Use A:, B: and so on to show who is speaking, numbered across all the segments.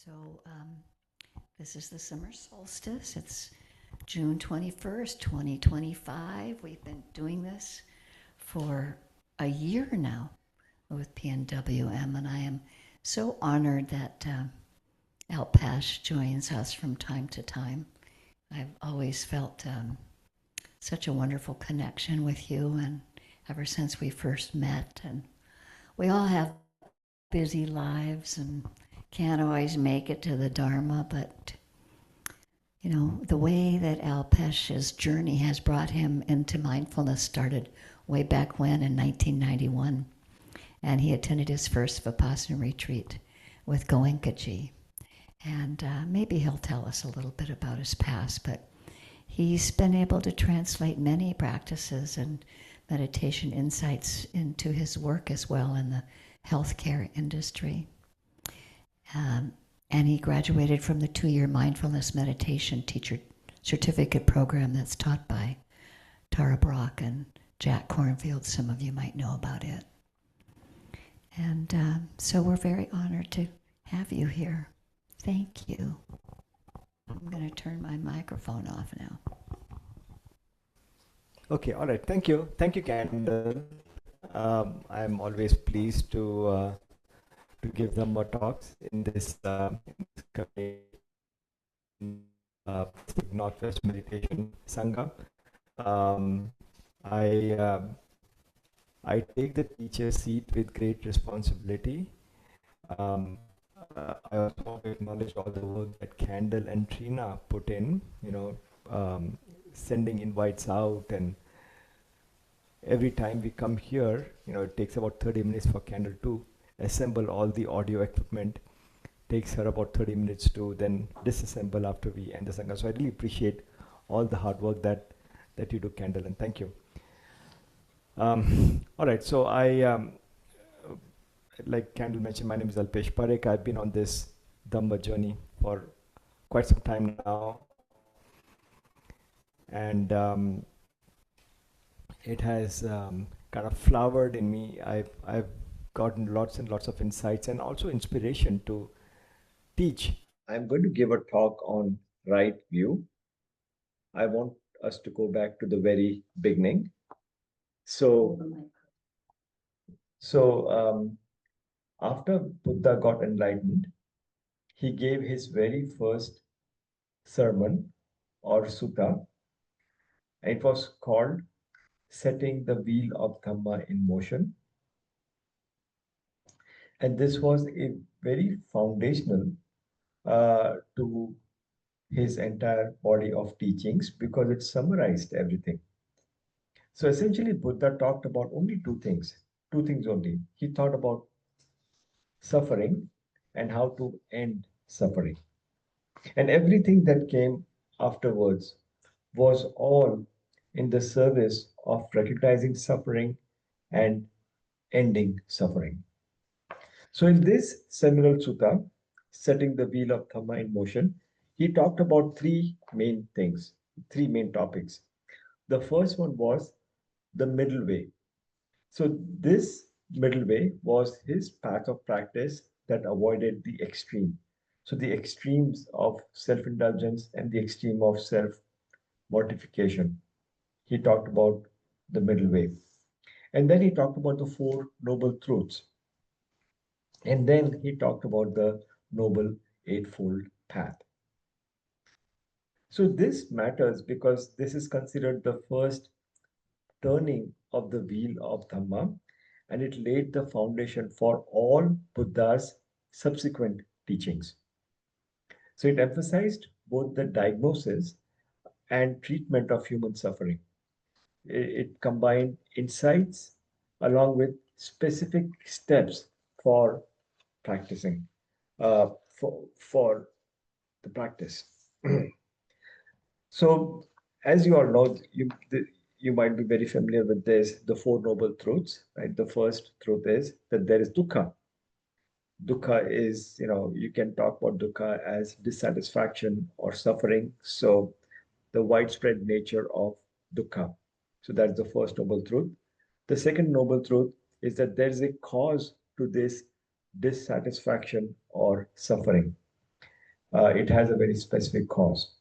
A: So this is the summer solstice. It's June 21st, 2025. We've been doing this for a year now with PNWM, and I am so honored that Alpesh joins us from time to time. I've always felt such a wonderful connection with you, and ever since we first met, and we all have busy lives and can't always make it to the Dharma, but you know, the way that Alpesh's journey has brought him into mindfulness started way back when in 1991. And he attended his first Vipassana retreat with Goenkaji. And maybe he'll tell us a little bit about his past, but he's been able to translate many practices and meditation insights into his work as well in the healthcare industry. And he graduated from the 2-year mindfulness meditation teacher certificate program that's taught by Tara Brock and Jack Cornfield. Some of you might know about it. And so we're very honored to have you here. Thank you. I'm going to turn my microphone off now.
B: Okay, all right. Thank you. Thank you, Candle. I'm always pleased to give them more talks in this Northwest Meditation Sangha. I take the teacher seat with great responsibility. I also acknowledge all the work that Candle and Trina put in, sending invites out, and every time we come here, it takes about 30 minutes for Candle to assemble all the audio equipment. Takes her about 30 minutes to then disassemble after we end the Sangha. So I really appreciate all the hard work that you do, Candle, and thank you. All right, so like Candle mentioned, my name is Alpesh Parikh. I've been on this Dhamma journey for quite some time now. And it has kind of flowered in me. I've gotten lots and lots of insights and also inspiration to teach. I'm going to give a talk on right view. I want us to go back to the very beginning. So after Buddha got enlightened, he gave his very first sermon or sutta. It was called Setting the Wheel of Dhamma in Motion. And this was a very foundational to his entire body of teachings because it summarized everything. So essentially, Buddha talked about only two things only. He thought about suffering and how to end suffering. And everything that came afterwards was all in the service of recognizing suffering and ending suffering. So in this seminal sutta, Setting the Wheel of Dhamma in Motion, he talked about three main things, three main topics. The first one was the middle way. So this middle way was his path of practice that avoided the extreme. So the extremes of self-indulgence and the extreme of self-mortification. He talked about the middle way. And then he talked about the Four Noble Truths. And then he talked about the Noble Eightfold Path. So this matters because this is considered the first turning of the wheel of Dhamma, and it laid the foundation for all Buddha's subsequent teachings. So it emphasized both the diagnosis and treatment of human suffering. It combined insights along with specific steps for practicing, for the practice. So, as you all know, you might be very familiar with this, the Four Noble Truths, right? The first truth is that there is dukkha. Dukkha is, you can talk about dukkha as dissatisfaction or suffering. So, the widespread nature of dukkha. So, that's the first noble truth. The second noble truth is that there is a cause to this dissatisfaction or suffering. It has a very specific cause.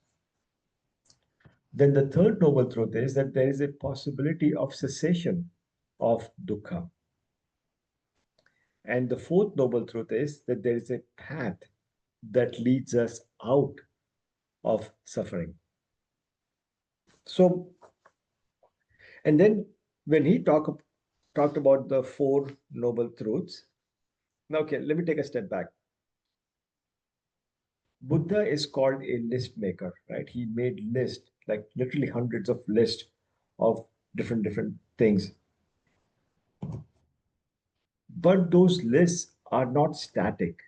B: Then the third noble truth is that there is a possibility of cessation of dukkha. And the fourth noble truth is that there is a path that leads us out of suffering. So, and then when he talked about the four noble truths, now, okay, let me take a step back. Buddha is called a list maker, right? He made lists, like literally hundreds of lists of different things. But those lists are not static.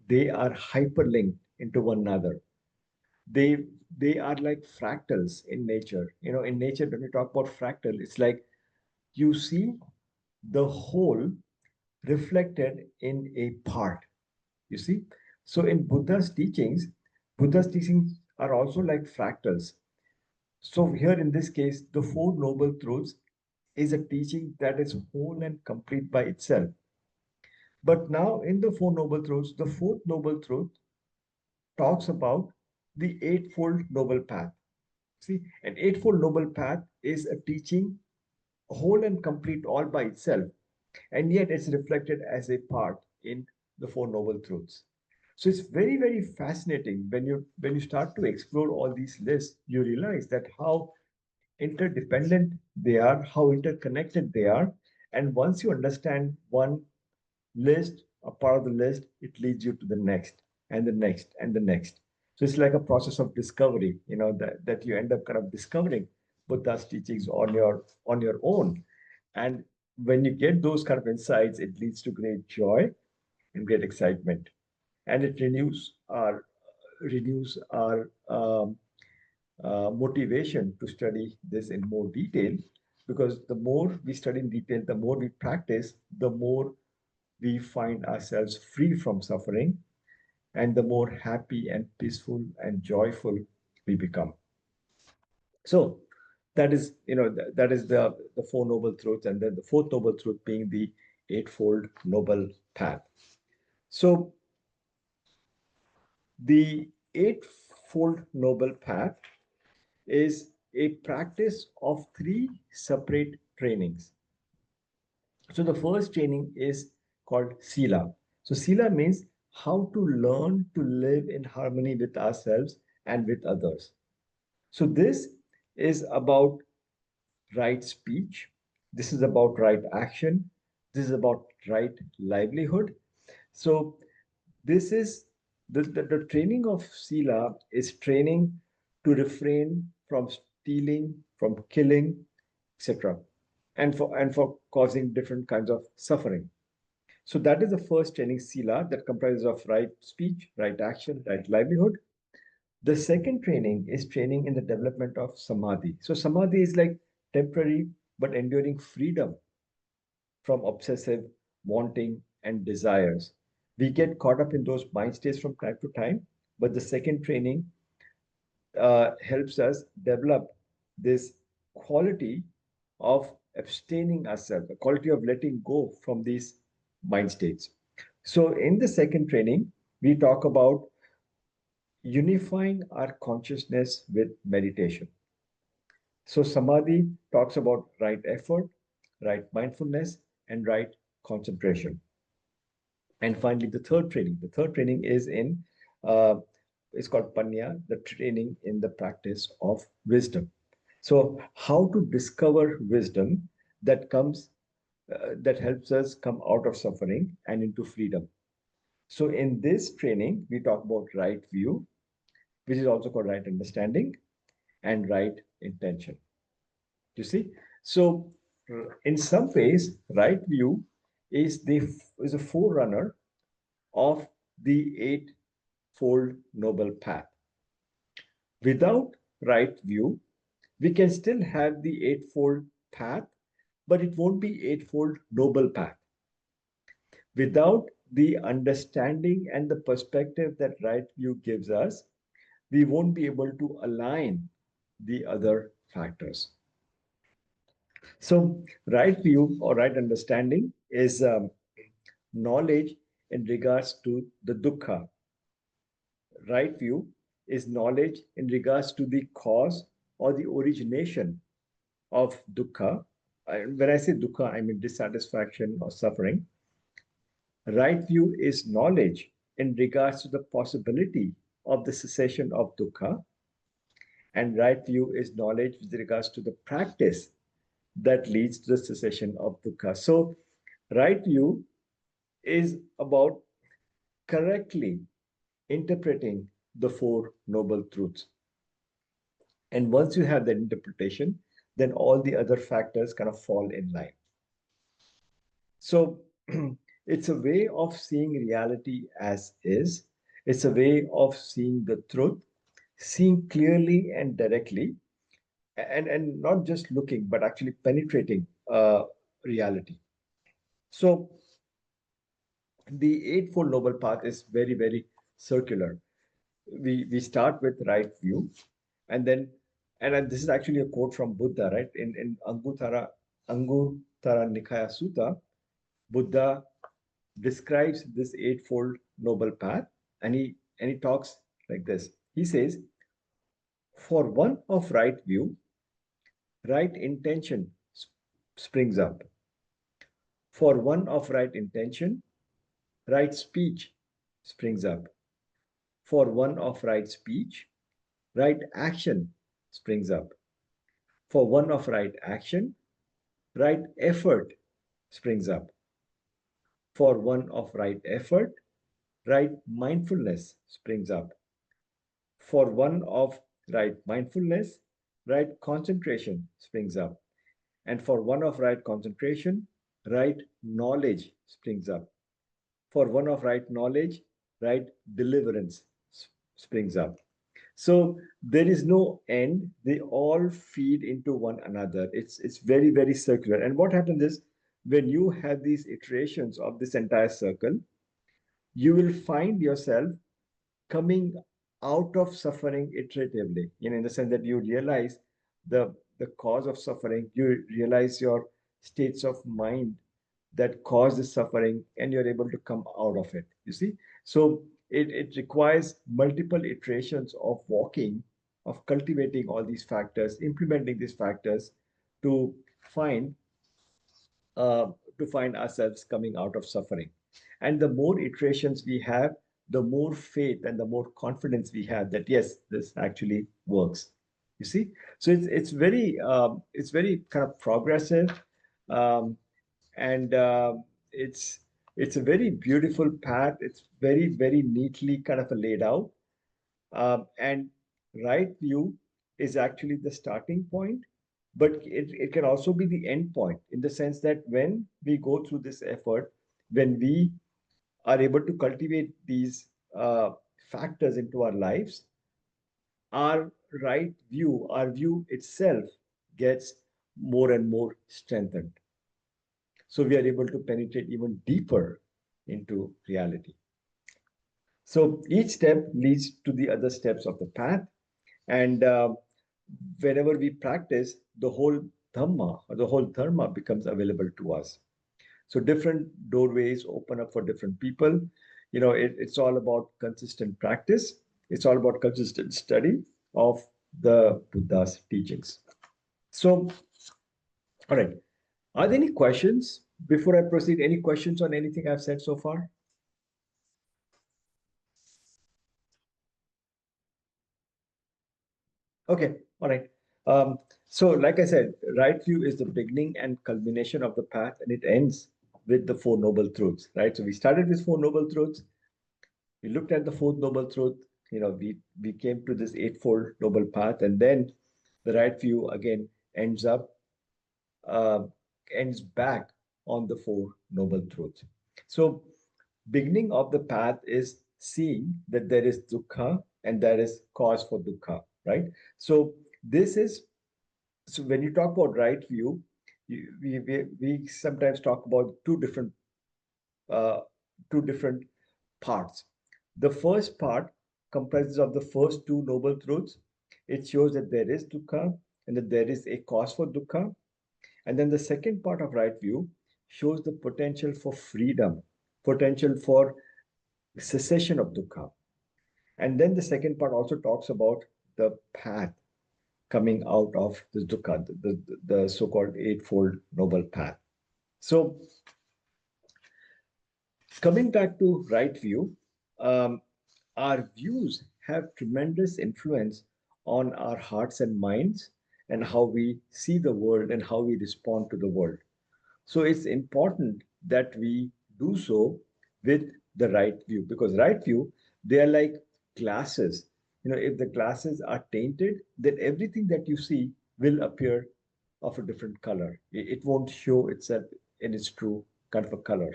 B: They are hyperlinked into one another. They are like fractals in nature. In nature, when we talk about fractal, it's like you see the whole reflected in a part. You see? So in Buddha's teachings are also like fractals. So here in this case, the Four Noble Truths is a teaching that is whole and complete by itself. But now in the Four Noble Truths, the fourth Noble Truth talks about the Eightfold Noble Path. See, an Eightfold Noble Path is a teaching whole and complete all by itself, and yet it's reflected as a part in the Four Noble Truths. So it's very fascinating when you start to explore all these lists. You realize that how interdependent they are, how interconnected they are, and once you understand one list, a part of the list, it leads you to the next and the next and the next. So it's like a process of discovery, that you end up kind of discovering Buddha's teachings on your own. And when you get those kind of insights, it leads to great joy and great excitement. And it renews our motivation to study this in more detail, because the more we study in detail, the more we practice, the more we find ourselves free from suffering, and the more happy and peaceful and joyful we become. So that is the four noble truths, and then the fourth noble truth being the eightfold noble path. So the eightfold noble path is a practice of three separate trainings. So the first training is called Sila. So Sila means how to learn to live in harmony with ourselves and with others. So this is about right speech. This is about right action. This is about right livelihood. So this is the training of Sila is training to refrain from stealing, from killing, etc., and for causing different kinds of suffering. So that is the first training, Sila, that comprises of right speech, right action, right livelihood. The second training is training in the development of Samadhi. So Samadhi is like temporary but enduring freedom from obsessive wanting and desires. We get caught up in those mind states from time to time, but the second training helps us develop this quality of abstaining ourselves, the quality of letting go from these mind states. So, in the second training, we talk about unifying our consciousness with meditation. So, Samadhi talks about right effort, right mindfulness, and right concentration. And finally, the third training. The third training is in it's called Panya, the training in the practice of wisdom. So, how to discover wisdom that helps us come out of suffering and into freedom. So, in this training, we talk about right view, which is also called right understanding, and right intention. You see, so in some ways, right view is a forerunner of the eightfold noble path. Without right view, we can still have the eightfold path, but it won't be eightfold noble path. Without the understanding and the perspective that right view gives us, we won't be able to align the other factors. So, right view or right understanding is knowledge in regards to the dukkha, right view is knowledge in regards to the cause or the origination of dukkha. When I say dukkha, I mean dissatisfaction or suffering. Right view is knowledge in regards to the possibility of the cessation of dukkha, and right view is knowledge with regards to the practice that leads to the cessation of dukkha. So, right view is about correctly interpreting the Four Noble Truths. And once you have that interpretation, then all the other factors kind of fall in line. So it's a way of seeing reality as is. It's a way of seeing the truth, seeing clearly and directly, and not just looking, but actually penetrating reality. So the Eightfold Noble Path is very, very circular. We start with right view, and then, and this is actually a quote from Buddha, right? In Anguttara Nikaya Sutta, Buddha describes this eightfold noble path, and he talks like this. He says, for one of right view, right intention springs up. For one of right intention, right speech springs up. For one of right speech, right action springs up. For one of right action, right effort springs up. For one of right effort, right mindfulness springs up. For one of right mindfulness, right concentration springs up. And for one of right concentration, right knowledge springs up. For one of right knowledge, right deliverance springs up. So there is no end. They all feed into one another. It's very, very circular. And what happens is when you have these iterations of this entire circle, you will find yourself coming out of suffering iteratively, in the sense that you realize the cause of suffering, you realize your states of mind that cause the suffering, and you're able to come out of it. You see? So it requires multiple iterations of walking, of cultivating all these factors, implementing these factors to find uh, to find ourselves coming out of suffering. And the more iterations we have, the more faith and the more confidence we have that yes, this actually works. You see, so it's very kind of progressive, um, and it's it's a very beautiful path. It's very very neatly kind of laid out, and right view is actually the starting point, but it can also be the end point in the sense that when we go through this effort, when we are able to cultivate these factors into our lives, our our view itself gets more and more strengthened. So we are able to penetrate even deeper into reality. So each step leads to the other steps of the path. And whenever we practice, the whole Dhamma or the whole Dharma becomes available to us. So different doorways open up for different people. It's all about consistent practice. It's all about consistent study of the Buddha's teachings. So, all right. Are there any questions before I proceed? Any questions on anything I've said so far? Okay, all right. So, like I said, right view is the beginning and culmination of the path, and it ends with the Four Noble Truths, right? So, we started with Four Noble Truths. We looked at the Fourth Noble Truth. We came to this Eightfold Noble Path, and then the right view again ends up uh, ends back on the Four Noble Truths. So, beginning of the path is seeing that there is dukkha and there is cause for dukkha, right? So, this is so when you talk about right view, we sometimes talk about uh, two different parts. The first part comprises of the first two noble truths. It shows that there is dukkha and that there is a cause for dukkha. And then the second part of right view shows the potential for freedom, potential for cessation of dukkha. And then the second part also talks about the path coming out of this dukkha, the so-called eightfold noble path. So coming back to right view, um, our views have tremendous influence on our hearts and minds and how we see the world and how we respond to the world. So it's important that we do so with the right view, because right view, they are like glasses. If the glasses are tainted, then everything that you see will appear of a different color. It won't show itself in its true kind of a color.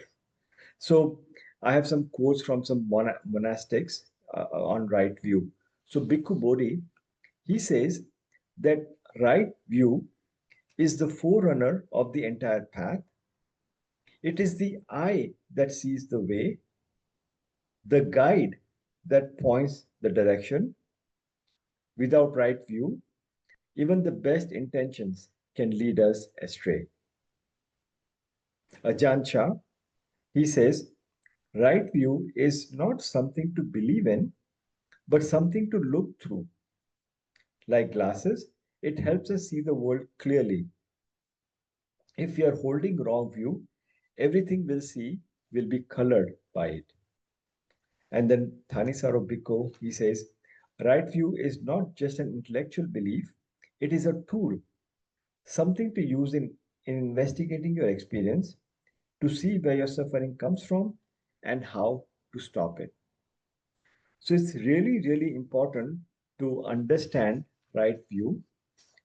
B: So I have some quotes from some monastics on right view. So Bhikkhu Bodhi, he says that right view is the forerunner of the entire path. It is the eye that sees the way, the guide that points the direction. Without right view, even the best intentions can lead us astray. Ajahn Chah, he says, right view is not something to believe in, but something to look through. Like glasses, it helps us see the world clearly. If we are holding wrong view, everything we'll see will be colored by it. And then Thanisaro Bhikkhu, he says, right view is not just an intellectual belief, it is a tool, something to use in investigating your experience to see where your suffering comes from and how to stop it. So it's really, really important to understand right view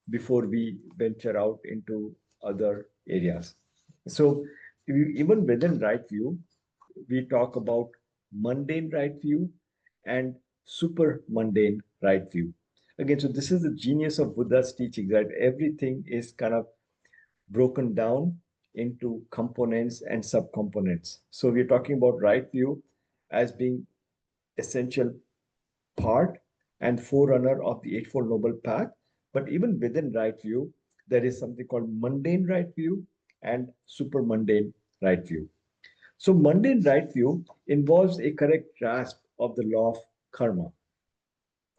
B: before we venture out into other areas. So even within right view, we talk about mundane right view and super mundane right view. Again, so this is the genius of Buddha's teaching, that everything is kind of broken down into components and subcomponents. So we're talking about right view as being essential part and forerunner of the Eightfold Noble Path. But even within right view, there is something called mundane right view and super mundane right view. So, mundane right view involves a correct grasp of the law of karma,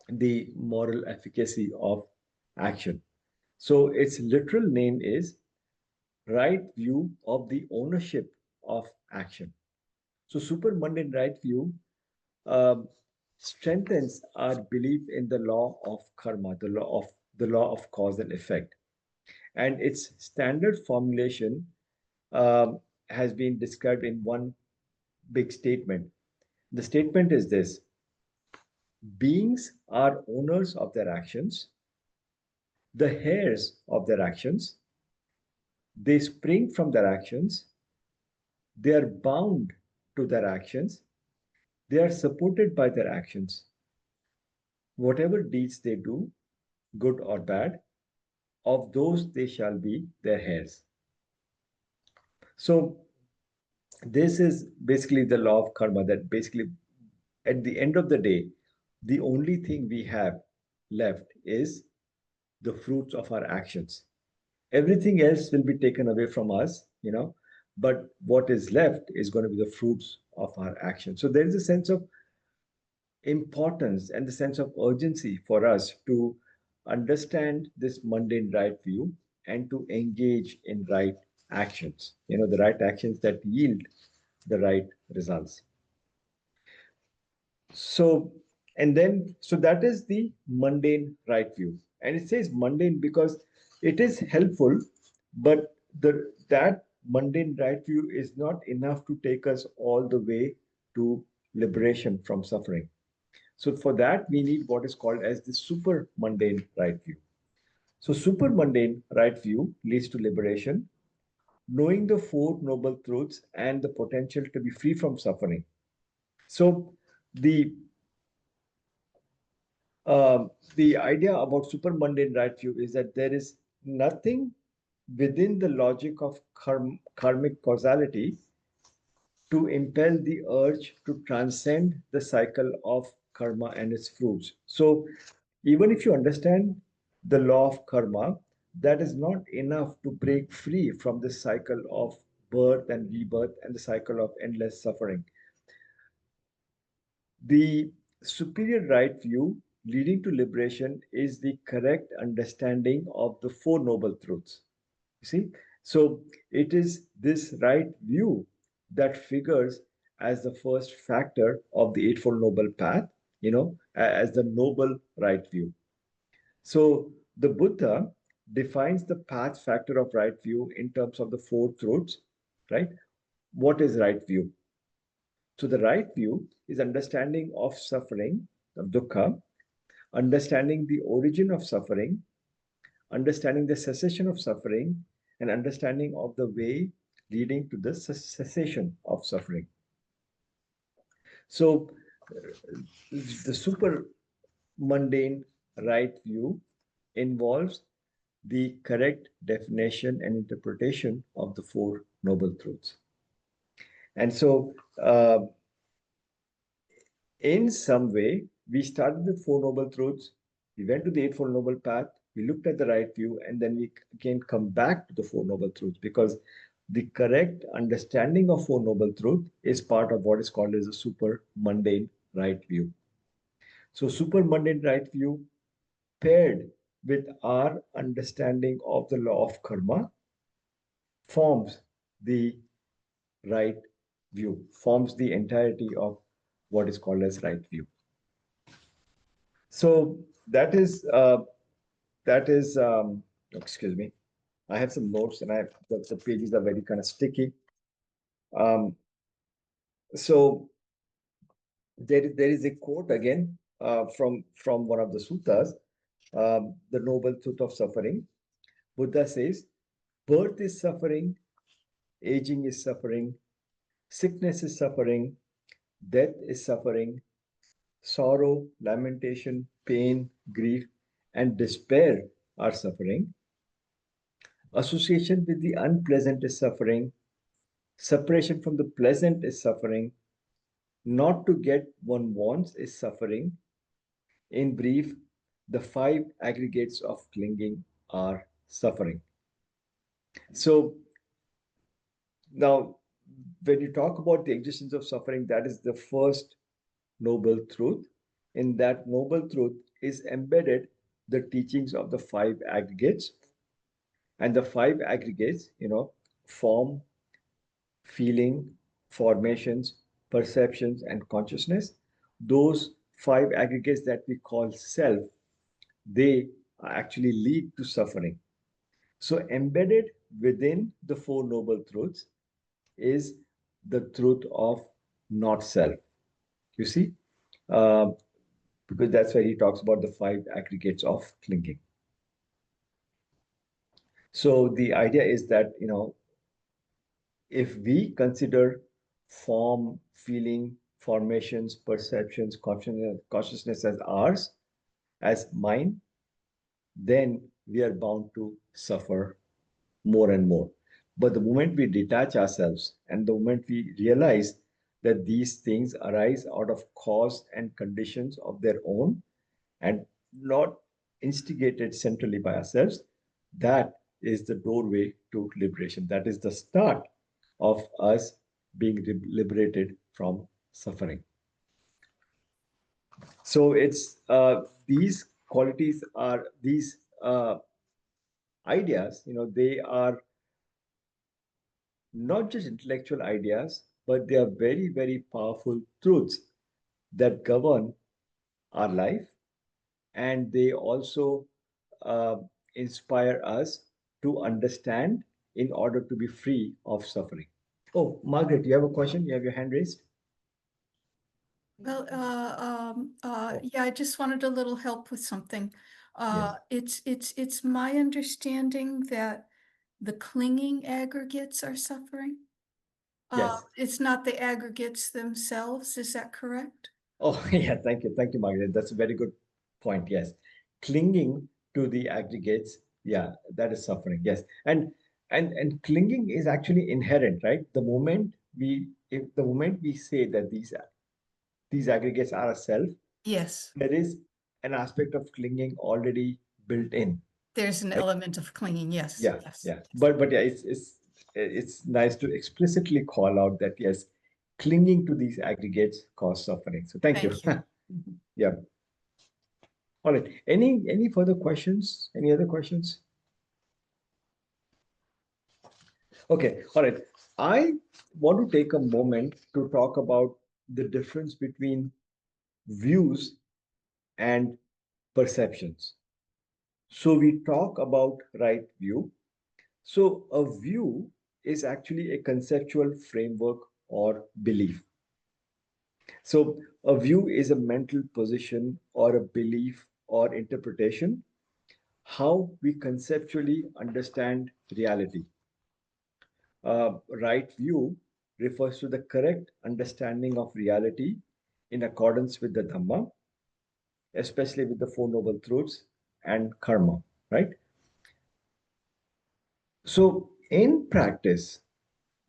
B: the moral efficacy of action. So, its literal name is right view of the ownership of action. So, super mundane right view um, strengthens our belief in the law of karma, the law of cause and effect, and its standard formulation um, has been described in one big statement. The statement is this: beings are owners of their actions, the heirs of their actions, they spring from their actions, they are bound to their actions, they are supported by their actions. Whatever deeds they do, good or bad, of those they shall be their heirs. So, this is basically the law of karma, that basically at the end of the day, the only thing we have left is the fruits of our actions. Everything else will be taken away from us, but what is left is going to be the fruits of our actions. So there is a sense of importance and the sense of urgency for us to understand this mundane right view and to engage in right actions, the right actions that yield the right results. So, and then, so that is the mundane right view. And it says mundane because it is helpful, but that mundane right view is not enough to take us all the way to liberation from suffering. So for that, we need what is called as the super mundane right view. So super mundane right view leads to liberation, knowing the four noble truths and the potential to be free from suffering. So the the idea about super mundane right view is that there is nothing within the logic of karmic causality to impel the urge to transcend the cycle of karma and its fruits. So, even if you understand the law of karma, that is not enough to break free from the cycle of birth and rebirth and the cycle of endless suffering. The superior right view leading to liberation is the correct understanding of the Four Noble Truths. You see? So it is this right view that figures as the first factor of the Eightfold Noble Path, as the noble right view. So the Buddha defines the path factor of right view in terms of the four truths, right? What is right view? So the right view is understanding of suffering, of dukkha, understanding the origin of suffering, understanding the cessation of suffering, and understanding of the way leading to the cessation of suffering. So the super mundane right view involves the correct definition and interpretation of the Four Noble Truths. And so, in some way, we started with Four Noble Truths, we went to the Eightfold Noble Path, we looked at the right view, and then we again come back to the Four Noble Truths because the correct understanding of Four Noble Truth is part of what is called as a super mundane right view. So, super mundane right view paired with our understanding of the law of karma forms the right view, forms the entirety of what is called as right view. So that is excuse me. I have some notes and the pages are very kind of sticky. Um, so there is a quote again from one of the suttas, the Noble Truth of Suffering. Buddha says, birth is suffering, aging is suffering, sickness is suffering, death is suffering, sorrow, lamentation, pain, grief, and despair are suffering. Association with the unpleasant is suffering. Separation from the pleasant is suffering. Not to get one wants is suffering. In brief, the five aggregates of clinging are suffering. So now, when you talk about the existence of suffering, that is the first noble truth. In that noble truth is embedded the teachings of the five aggregates. And the five aggregates, form, feeling, formations, perceptions, and consciousness. Those five aggregates that we call self, they actually lead to suffering. So, embedded within the Four Noble Truths is the truth of not self. You see? Uh, because that's where he talks about the five aggregates of clinging. So, the idea is that, if we consider form, feeling, formations, perceptions, consciousness as ours, as mine, then we are bound to suffer more and more. But the moment we detach ourselves and the moment we realize that these things arise out of cause and conditions of their own and not instigated centrally by ourselves, that is the doorway to liberation. That is the start of us being liberated from suffering. So it's these qualities are these ideas, they are not just intellectual ideas, but they are very, very powerful truths that govern our life, and they also uh, inspire us to understand in order to be free of suffering. Oh, Margaret, you have a question? You have your hand raised?
C: Well,
B: Oh,
C: yeah, I just wanted a little help with something.
B: yes.
C: It's my understanding that the clinging aggregates are suffering.
B: Yes.
C: It's not the aggregates themselves, is that correct?
B: Oh, yeah. Thank you. Thank you, Margaret. That's a very good point. Yes. Clinging to the aggregates, yeah, that is suffering. Yes. And clinging is actually inherent, right? The moment we say that these aggregates are a self,
C: Yes,
B: there is an aspect of clinging already built in.
C: there's an
B: Right?
C: element of clinging, yes,
B: Yeah,
C: yes.
B: yeah. But yeah, it's nice to explicitly call out that yes, clinging to these aggregates cause suffering. So thank you.
C: Thank you.
B: Yeah. All right. Any further questions? Any other questions? Okay. All right. I want to take a moment to talk about the difference between views and perceptions. So we talk about right view. So a view is actually a conceptual framework or belief. So a view is a mental position or a belief or interpretation, how we conceptually understand reality. Right view refers to the correct understanding of reality in accordance with the Dhamma, especially with the Four Noble Truths and karma, right? So in practice,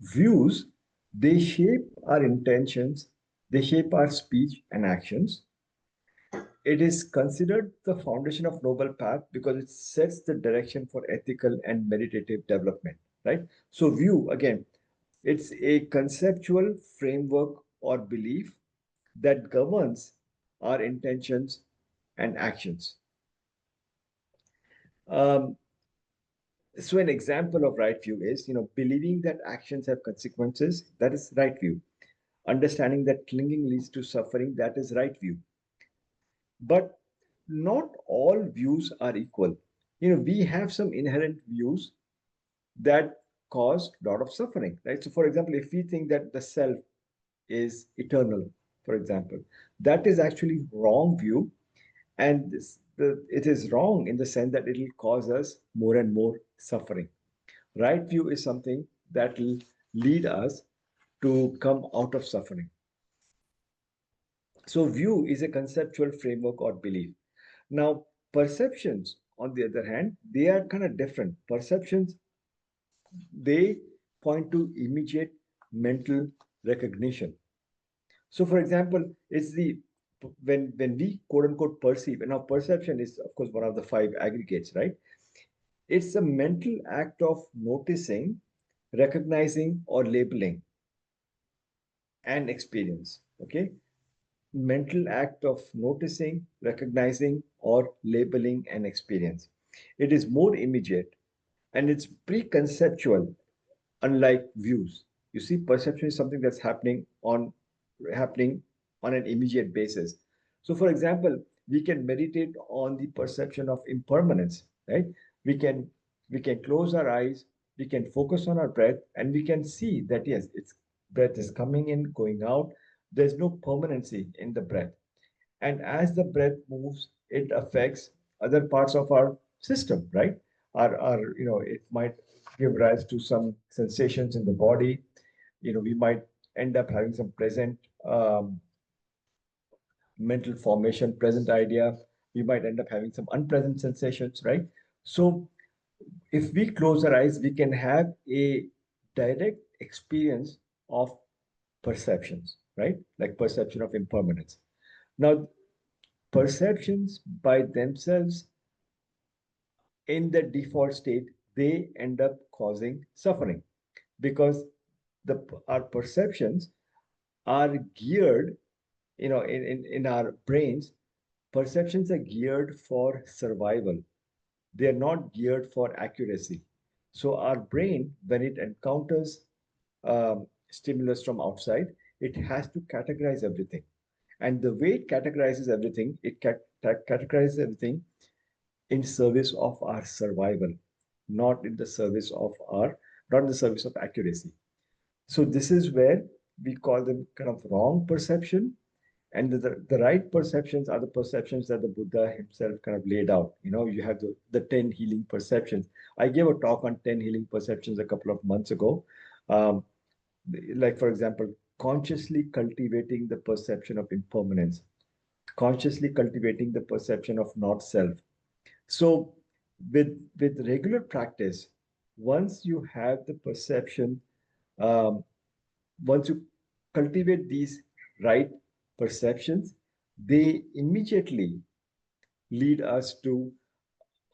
B: views, they shape our intentions, they shape our speech and actions. It is considered the foundation of Noble Path because it sets the direction for ethical and meditative development, right? So view, again, it's a conceptual framework or belief that governs our intentions and actions. Um, so an example of right view is, believing that actions have consequences, that is right view. Understanding that clinging leads to suffering, that is right view. But not all views are equal. We have some inherent views that cause a lot of suffering, right? So, for example, if we think that the self is eternal, for example, that is actually wrong view, and it is wrong in the sense that it will cause us more and more suffering. Right view is something that will lead us to come out of suffering. So, view is a conceptual framework or belief. Now, perceptions, on the other hand, they are kind of different. Perceptions, they point to immediate mental recognition. So, for example, it's the when we quote unquote perceive, and now perception is, of course, one of the five aggregates, right? It's a mental act of noticing, recognizing, or labeling an experience. Okay, mental act of noticing, recognizing, or labeling an experience. It is more immediate and it's pre-conceptual, unlike views. You see, perception is something that's happening on an immediate basis. So, for example, we can meditate on the perception of impermanence, right? We can we can close our eyes, we can focus on our breath, and we can see that yes, it's breath is coming in, going out. There's no permanency in the breath. And as the breath moves, it affects other parts of our system, right? It might give rise to some sensations in the body. We might end up having some present mental formation, present idea. We might end up having some unpleasant sensations, right? So if we close our eyes, we can have a direct experience of perceptions, right? Like perception of impermanence. Now, perceptions by themselves in the default state, they end up causing suffering because our perceptions are geared, in our brains, perceptions are geared for survival. They are not geared for accuracy. So our brain, when it encounters stimulus from outside, it has to categorize everything. And the way it categorizes everything, categorizes everything in service of our survival, not in the service of not in the service of accuracy. So this is where we call them kind of wrong perception. And the right perceptions are the perceptions that the Buddha himself kind of laid out. You have the 10 healing perceptions. I gave a talk on 10 healing perceptions a couple of months ago. Um, like, for example, consciously cultivating the perception of impermanence, consciously cultivating the perception of not self. So with regular practice, once you have the perception, um, once you cultivate these right perceptions, they immediately lead us to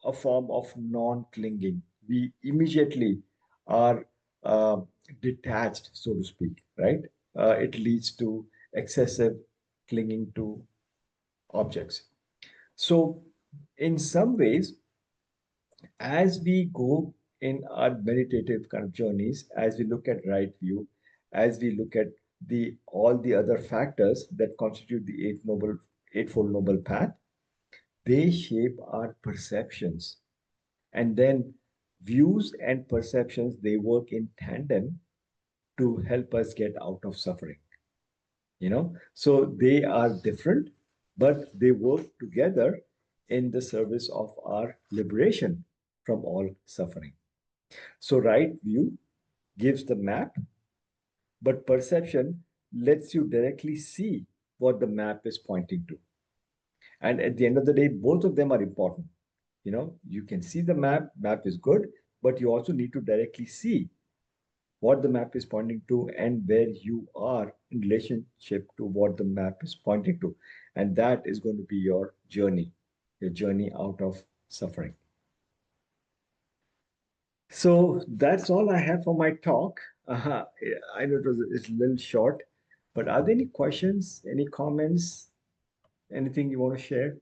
B: a form of non-clinging. We immediately are uh, detached, so to speak, right? It leads to excessive clinging to objects. So, in some ways, as we go in our meditative kind of journeys, as we look at right view, as we look at the all the other factors that constitute the eightfold noble path, they shape our perceptions. And then views and perceptions, they work in tandem to help us get out of suffering. So they are different, but they work together in the service of our liberation from all suffering. So right view gives the map, but perception lets you directly see what the map is pointing to. And at the end of the day, both of them are important. You can see the map is good, but you also need to directly see what the map is pointing to and where you are in relationship to what the map is pointing to. And that is going to be your journey out of suffering. So that's all I have for my talk. I know it's a little short, but are there any questions, any comments, anything you want to share?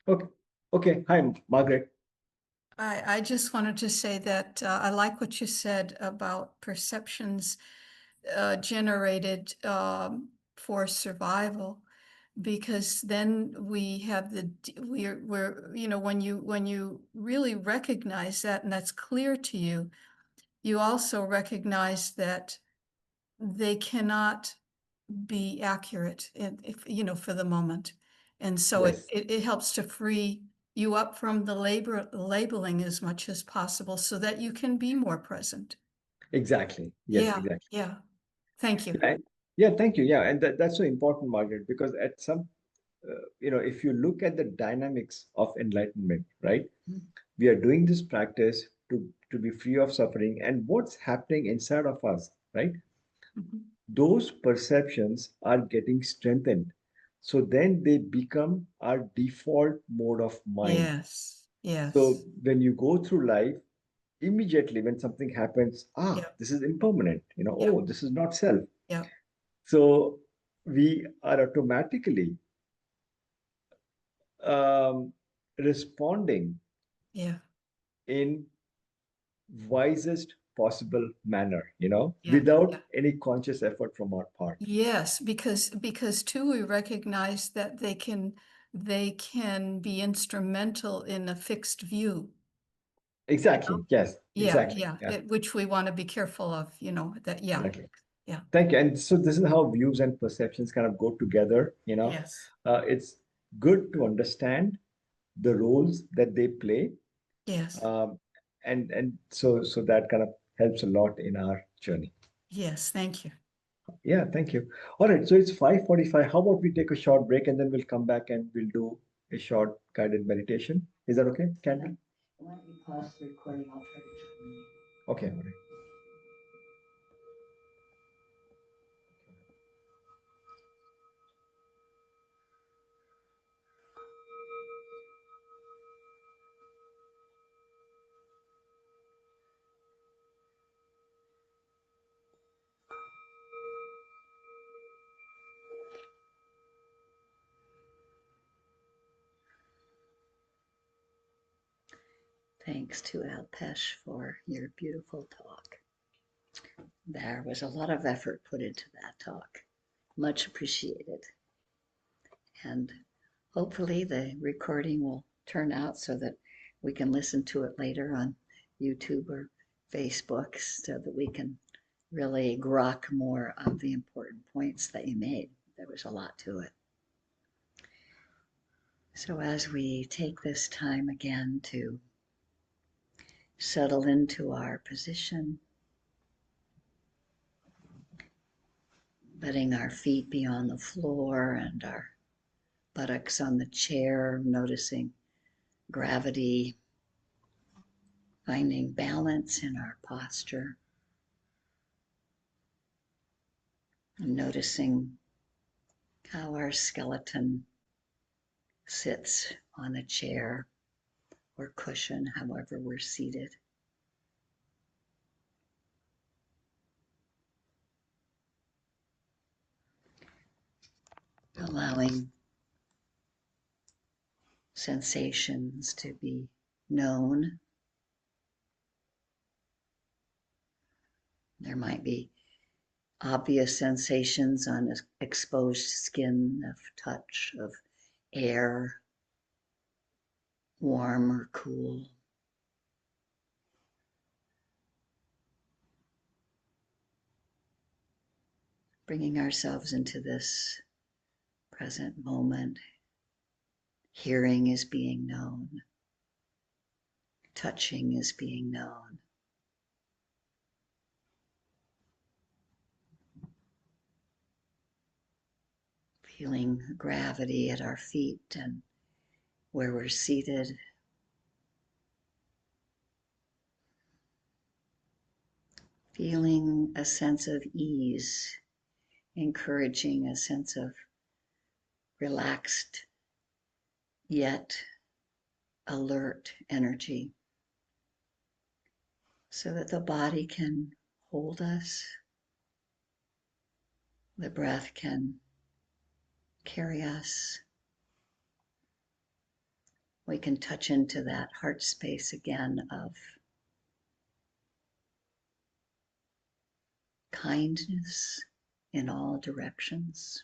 B: Okay. Okay. Hi, Margaret.
C: I just wanted to say that I like what you said about perceptions generated for survival, because then we have we're when you really recognize that and that's clear to you, you also recognize that they cannot be accurate if for the moment. And so
B: Yes,
C: it helps to free you up from the labeling as much as possible so that you can be more present.
B: exactly. Yes,
C: Yeah,
B: exactly.
C: yeah. Thank you.
B: Yeah, yeah, thank you. Yeah, and that's so important, Margaret, because at if you look at the dynamics of enlightenment, right?
A: Mm.
B: We are doing this practice to be free of suffering, and what's happening inside of us, right?
C: Mhm.
B: Those perceptions are getting strengthened. So then they become our default mode of mind.
C: Yes,
B: So
C: yes.
B: when you go through life, immediately when something happens,
C: Yeah,
B: this is impermanent,
C: yeah,
B: oh, this is not self.
C: yeah,
B: So we are automatically um, responding
C: yeah,
B: in wisest possible manner,
C: yeah,
B: without
C: yeah.
B: any conscious effort from our part.
C: Yes, because too we recognize that they can be instrumental in a fixed view. You know?
B: Exactly. Yes,
C: Yeah,
B: exactly.
C: yeah,
B: Yeah,
C: which we want to be careful of, that, yeah,
B: exactly.
C: yeah,
B: Thank you. And so this is how views and perceptions kind of go together,
C: yes,
B: It's good to understand the roles that they play.
C: yes,
B: Um, and so that kind of helps a lot in our journey.
C: yes, thank you.
B: Yeah, thank you. All right, so it's 5:45. How about we take a short break and then we'll come back and we'll do a short guided meditation? Is that okay, Candy?
A: Why don't you pause the recording? I'll try to join you.
B: Okay, all right.
A: Thanks to Alpesh for your beautiful talk. There was a lot of effort put into that talk. Much appreciated. And hopefully the recording will turn out so that we can listen to it later on YouTube or Facebook so that we can really grok more of the important points that you made. There was a lot to it. So as we take this time again to settle into our position, letting our feet be on the floor and our buttocks on the chair, noticing gravity, finding balance in our posture, and noticing how our skeleton sits on a chair or cushion, however we're seated. allowing sensations to be known. There might be obvious sensations on exposed skin, of touch, of air, warm or cool. Bringing ourselves into this present moment. Hearing is being known. Touching is being known. Feeling gravity at our feet and where we're seated. Feeling a sense of ease, encouraging a sense of relaxed yet alert energy so that the body can hold us, the breath can carry us. We can touch into that heart space again of kindness in all directions,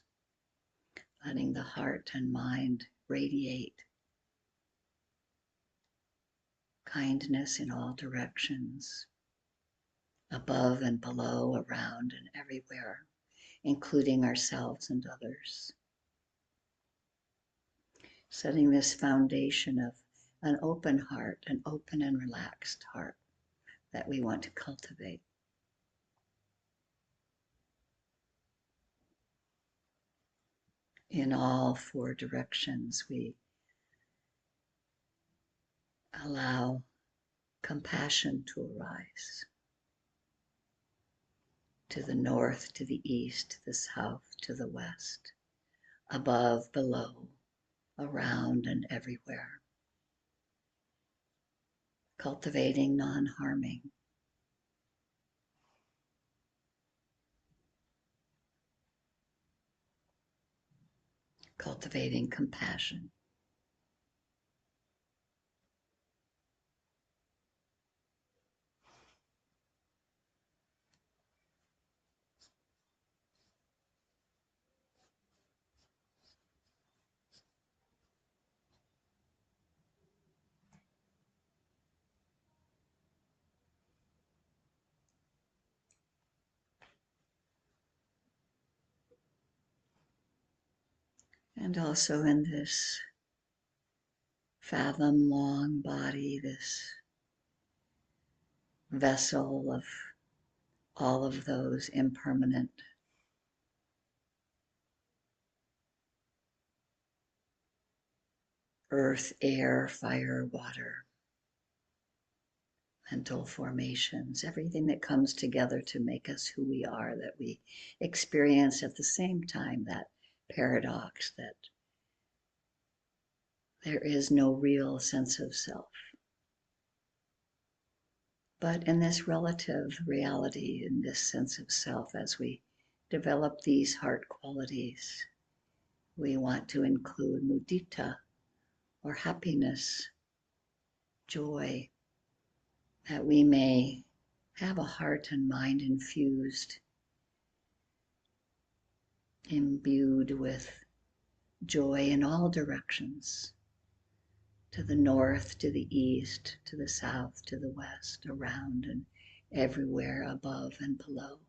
A: letting the heart and mind radiate kindness in all directions, above and below, around and everywhere, including ourselves and others. Setting this foundation of an open heart, an open and relaxed heart that we want to cultivate. In all four directions, we allow compassion to arise. To the north, to the east, to the south, to the west, above, below, around and everywhere. Cultivating non-harming. Cultivating compassion. And also in this fathom-long body, this vessel of all of those impermanent earth, air, fire, water, mental formations, everything that comes together to make us who we are, that we experience at the same time, that paradox that there is no real sense of self. But in this relative reality, in this sense of self, as we develop these heart qualities, we want to include mudita, or happiness, joy, that we may have a heart and mind infused, imbued with joy in all directions, to the north, to the east, to the south, to the west, around and everywhere, above and below.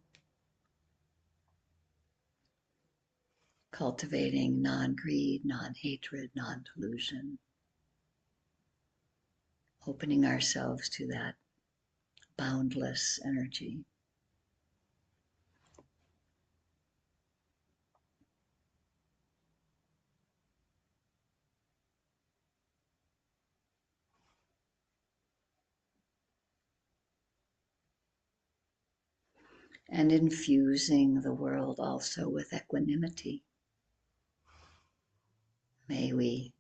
A: Cultivating non-greed, non-hatred, non-delusion. Opening ourselves to that boundless energy. And infusing the world also with equanimity. May we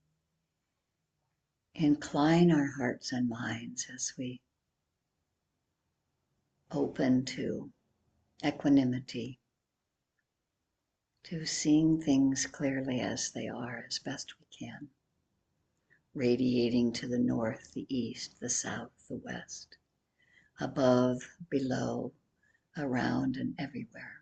A: incline our hearts and minds as we open to equanimity, to seeing things clearly as they are as best we can, radiating to the north, the east, the south, the west, above, below, around, and everywhere.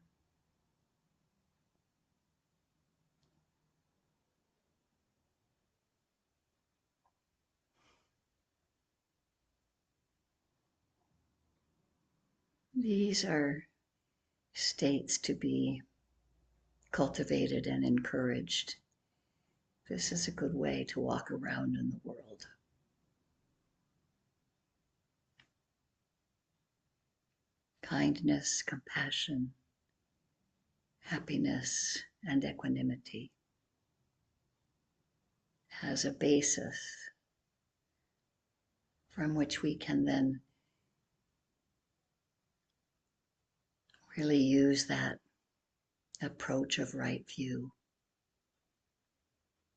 A: These are states to be cultivated and encouraged. This is a good way to walk around in the world. Kindness, compassion, happiness, and equanimity has a basis from which we can then really use that approach of right view.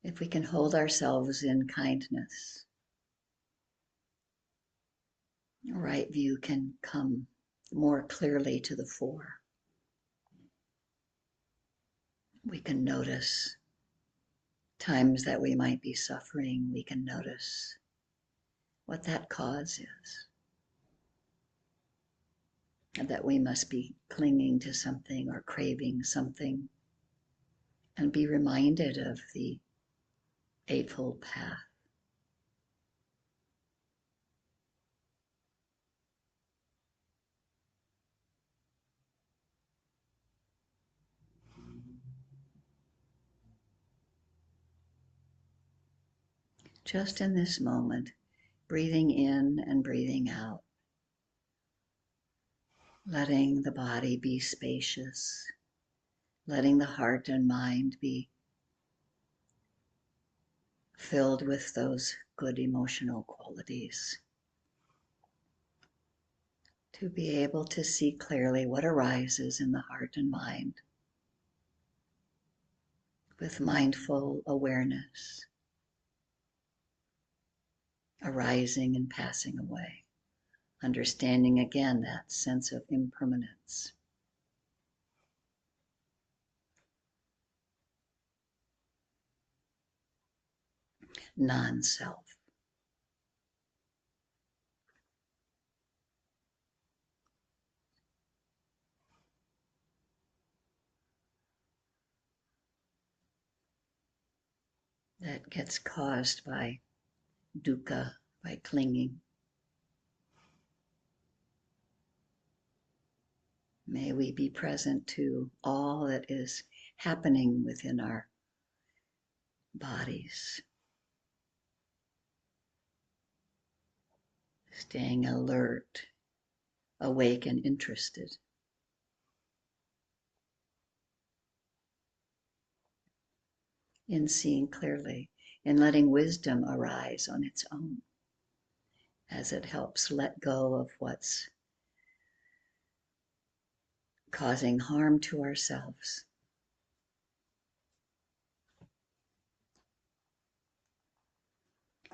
A: If we can hold ourselves in kindness, right view can come more clearly to the fore. We can notice times that we might be suffering. We can notice what that cause is, and that we must be clinging to something or craving something, and be reminded of the Eightfold Path. Just in this moment, breathing in and breathing out, letting the body be spacious, letting the heart and mind be filled with those good emotional qualities, to be able to see clearly what arises in the heart and mind with mindful awareness, arising and passing away, understanding again that sense of impermanence. Non-self. That gets caused by dukkha, by clinging. May we be present to all that is happening within our bodies, staying alert, awake, and interested, in seeing clearly, in letting wisdom arise on its own as it helps let go of what's causing harm to ourselves.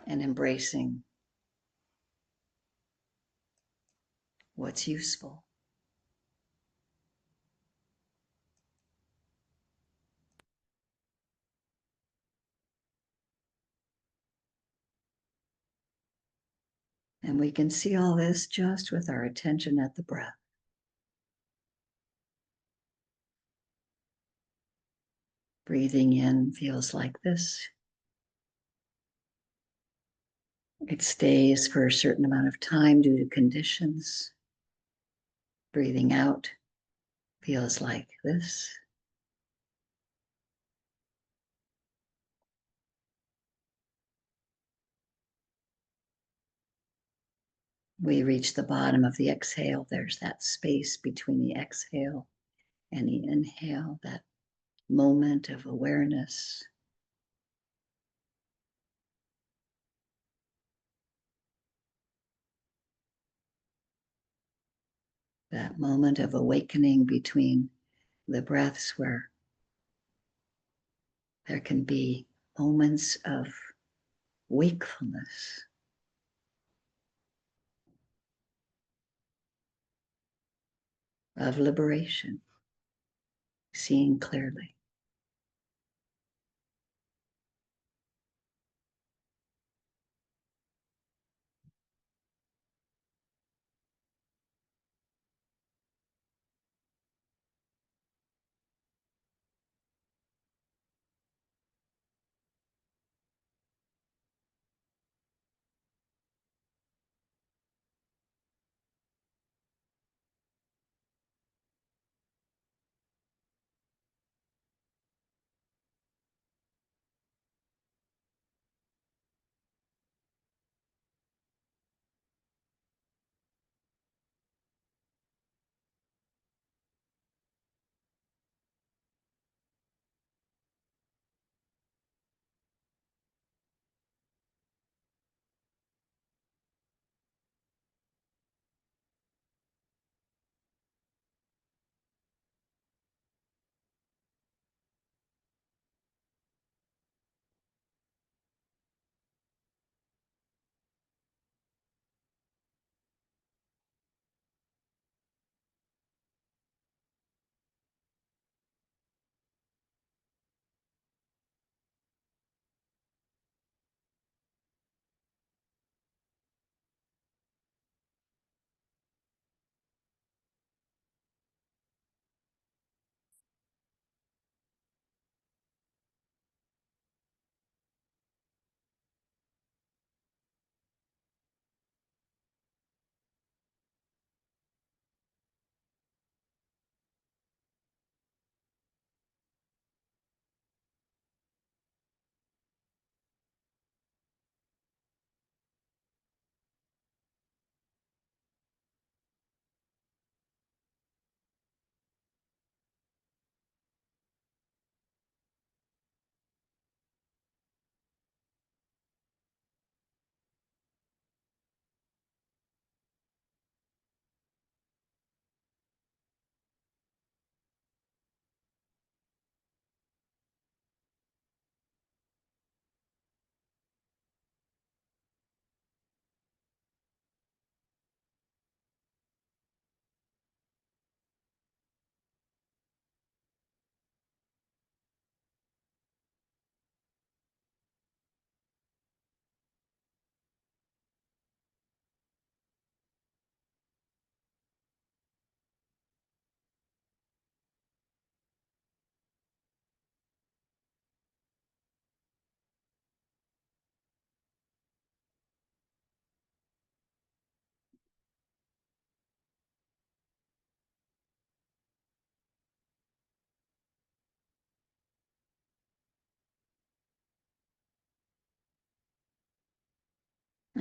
A: And embracing what's useful. And we can see all this just with our attention at the breath. Breathing in feels like this. It stays for a certain amount of time due to conditions. Breathing out feels like this. We reach the bottom of the exhale. There's that space between the exhale and the inhale, that moment of awareness. That moment of awakening between the breaths where there can be moments of wakefulness, of liberation, seeing clearly.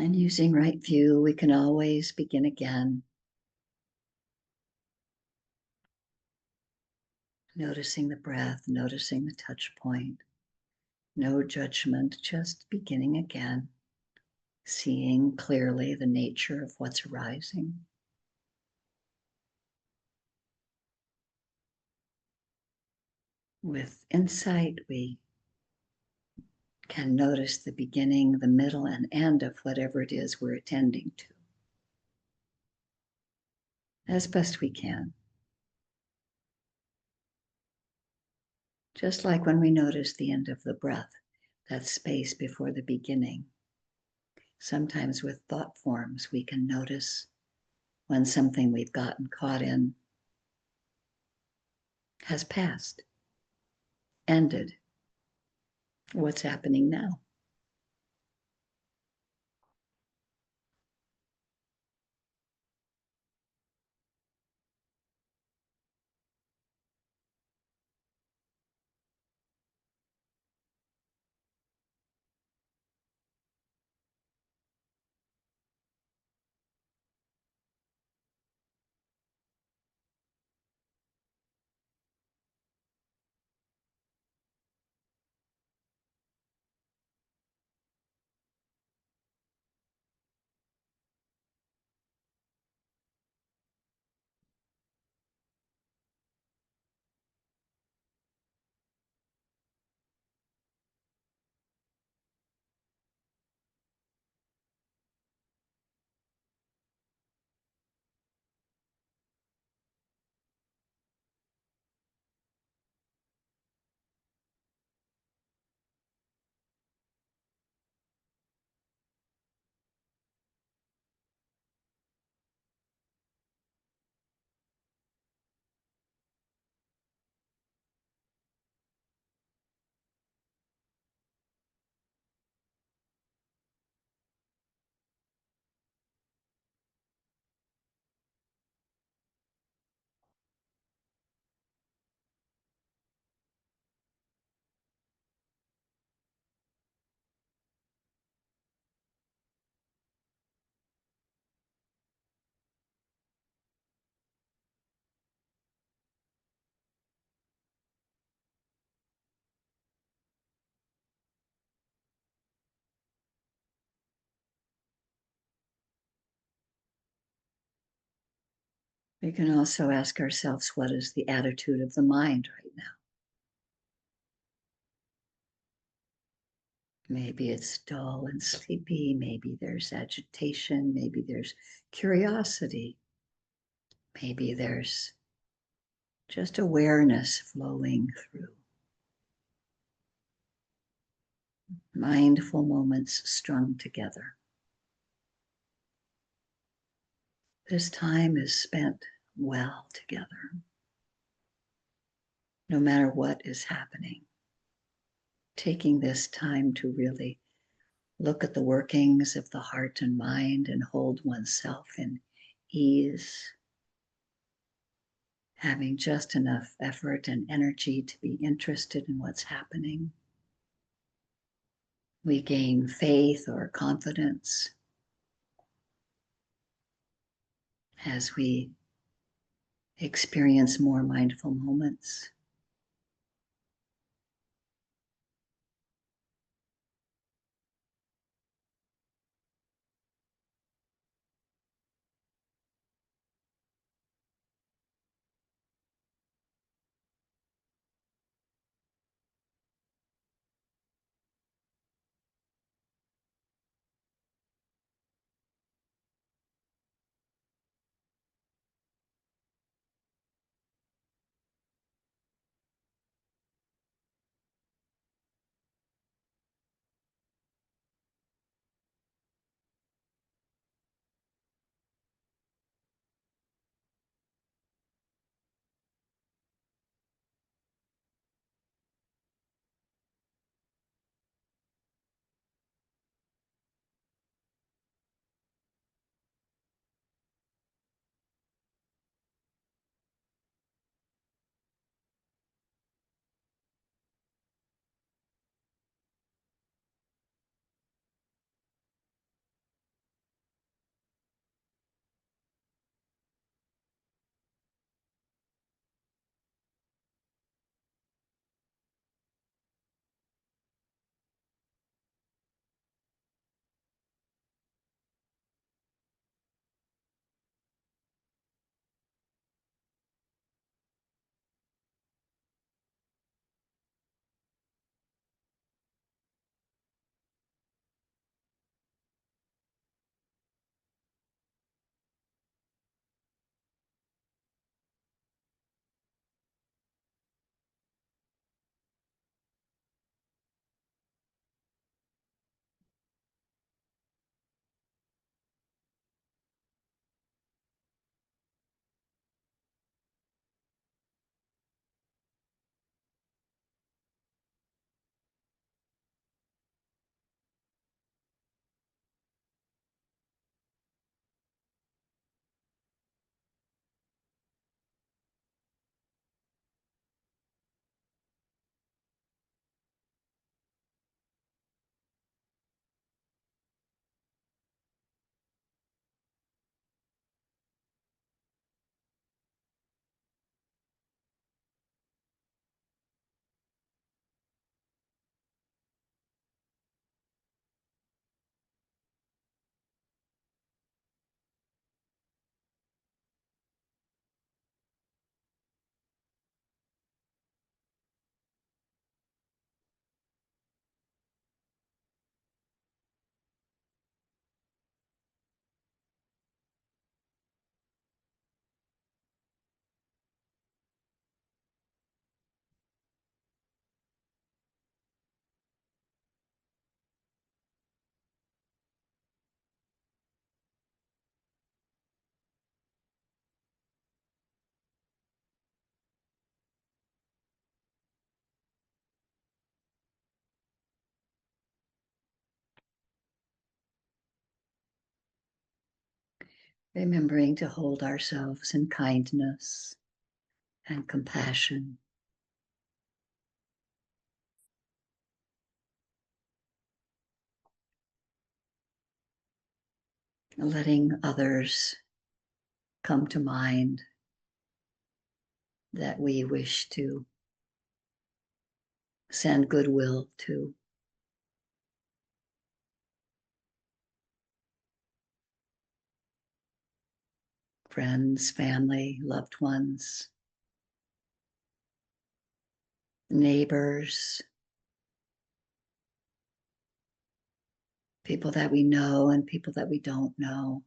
A: And using right view, we can always begin again, noticing the breath, noticing the touch point, no judgment, just beginning again, seeing clearly the nature of what's arising. With insight, we can notice the beginning, the middle, and end of whatever it is we're attending to, as best we can. Just like when we notice the end of the breath, that space before the beginning. Sometimes with thought forms, we can notice when something we've gotten caught in has passed, ended. What's happening now? We can also ask ourselves, what is the attitude of the mind right now? Maybe it's dull and sleepy. Maybe there's agitation. Maybe there's curiosity. Maybe there's just awareness flowing through. Mindful moments strung together. This time is spent well together, no matter what is happening. Taking this time to really look at the workings of the heart and mind and hold oneself in ease, having just enough effort and energy to be interested in what's happening. We gain faith or confidence as we experience more mindful moments. remembering to hold ourselves in kindness and compassion. Letting others come to mind that we wish to send goodwill to. Friends, family, loved ones, neighbors, people that we know and people that we don't know,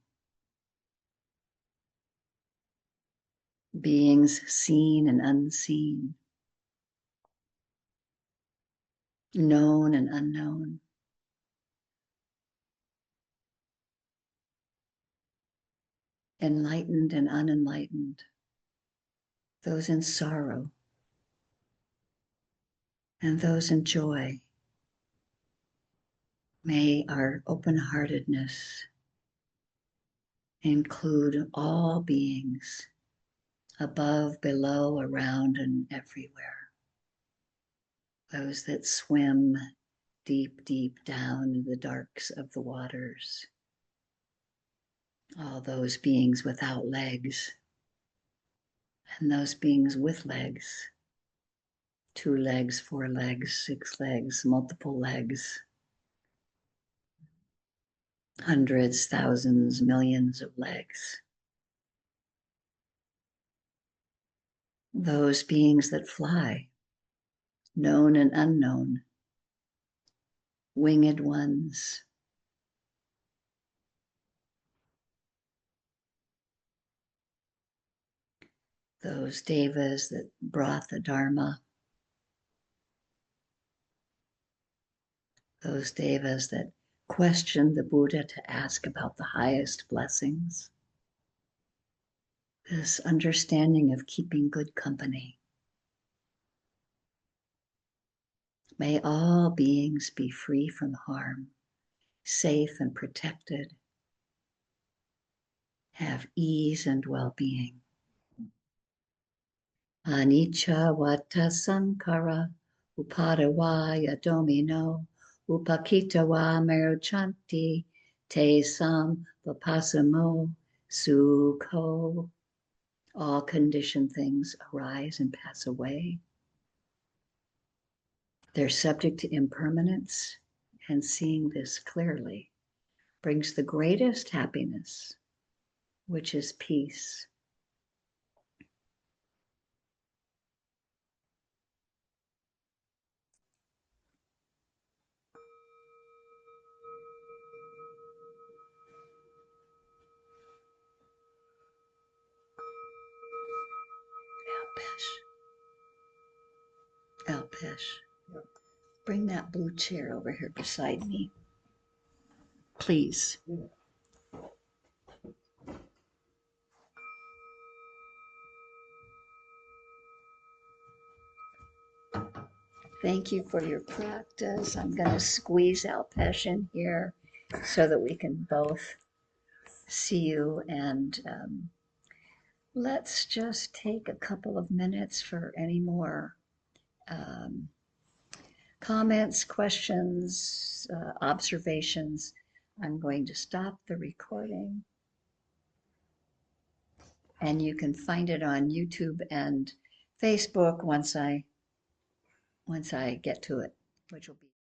A: beings seen and unseen, known and unknown. Enlightened and unenlightened, those in sorrow and those in joy. May our open-heartedness include all beings, above, below, around, and everywhere. Those that swim deep, deep down in the darks of the waters. All those beings without legs, and those beings with legs. 2 legs, 4 legs, 6 legs, multiple legs. Hundreds, thousands, millions of legs. Those beings that fly, known and unknown, winged ones. Those devas that brought the Dharma. Those devas that questioned the Buddha to ask about the highest blessings. This understanding of keeping good company. May all beings be free from harm, safe and protected, have ease and well-being. Anicca vata sankara upadavaya domino upakitawa merchanti te sam vapasamo sukho. All conditioned things arise and pass away. They're subject to impermanence, and seeing this clearly brings the greatest happiness, which is peace. Alpesh, bring that blue chair over here beside me, please. Thank you for your practice. I'm going to squeeze Alpesh in here so that we can both see you. And let's just take a couple of minutes for any more comments, questions, observations. I'm going to stop the recording. And you can find it on YouTube and Facebook once I get to it, which will be